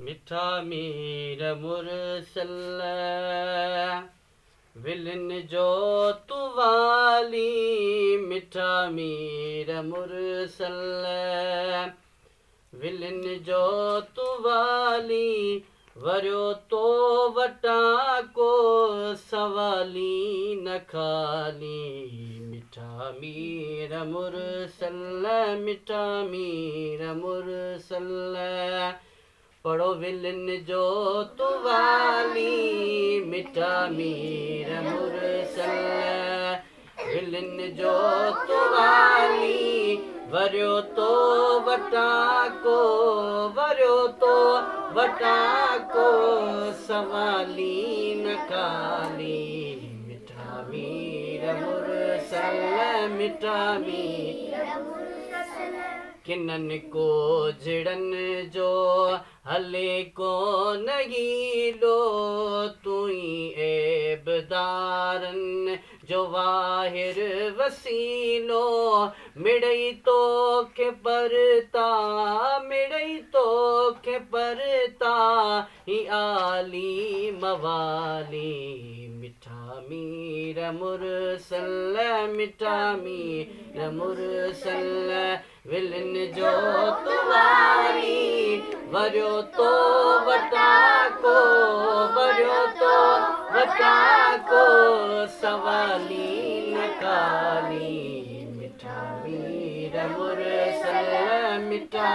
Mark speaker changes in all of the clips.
Speaker 1: मिठा मीर मुरसल विलन जो तू वाली मिठा मीर मुरसल विलन जो तू वाली वरियो तो वटा को सवाली न खाली मिठा मीर मुरसल मिठा मीर मुरसल पढ़ो विलन जो तू वाली मिठा मीर मुरसल विलन जो तू वाली वरियो तो वटा को सवाली न काली मिठा मीर मुरसल मिठा मीर किनन को झिड़न जो हले को नहीं लो तुई एबदारन जो वाहिर वसीलो मिड़ई तो के परता ही आली मवाली मिठा मीर मुरसल मिठा मीर मुरसल विलन जो तू वाली वरियो तो वटा को सवाली न काली मिठा मीर मुरसल मिठा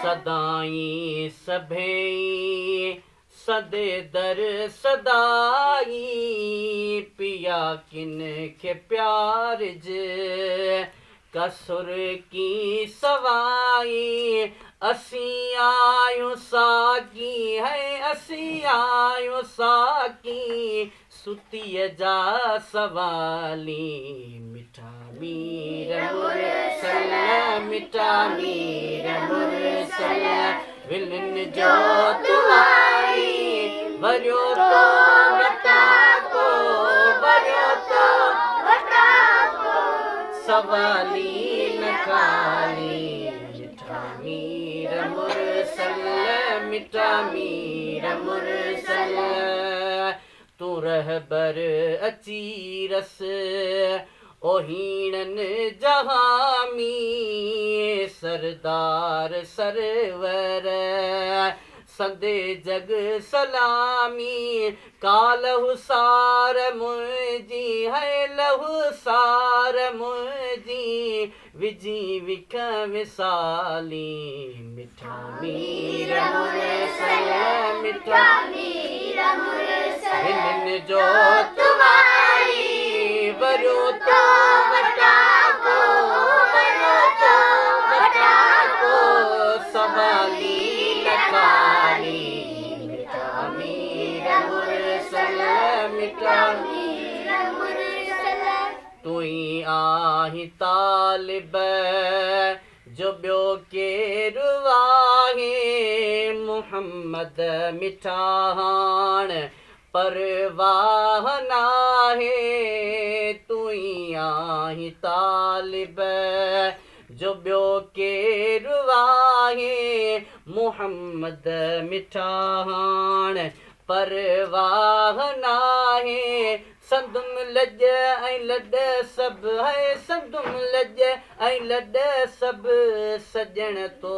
Speaker 1: सदाई सभई सदे दर सदाई पिया किन के प्यार कसुर की सवाई असी आयो साकी सुतिय जा सवाली मिठा मीर मुरसल मिठा मीर मुरसल विलन जो तू वाली वरियो तो वटा को सवाली न काली मिठा मीर मुरसल मिठा मीर मुरसल तू रहबर अची रस ओहीणन जहामी सरदार सरवर सदे जग सलामी कालहु सार मुझी है लहु सार मुझी विजी विख विसाली मिठा मीर मुरसल मिठा मीर मुरसल विलन जो तू वाली वरियो तो वटा को सवाली न काली मिठा मीर मुरसल मिठा मीर मुरसल तुई आही तालिब जो ब्यो के रुवाहे मुहम्मद मिठाण परवाह नाहे तुई आही तालिब जो ब्यो के रुवाहे मुहम्मद मिठाण परवाह नाहे संदुम लज ऐं लड सब है संदुम लज ऐं लड सब सजण तो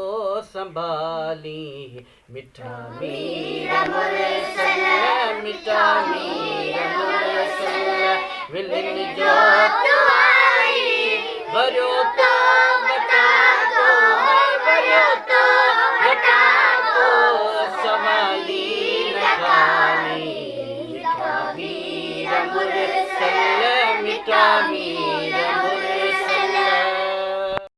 Speaker 1: संभाली मिठा मीर मुरसल मिठा मीर मुरसल विलन जो तू वाली वरियो तो सवाली न काली मिठा मीर मुरसल मिठा मीर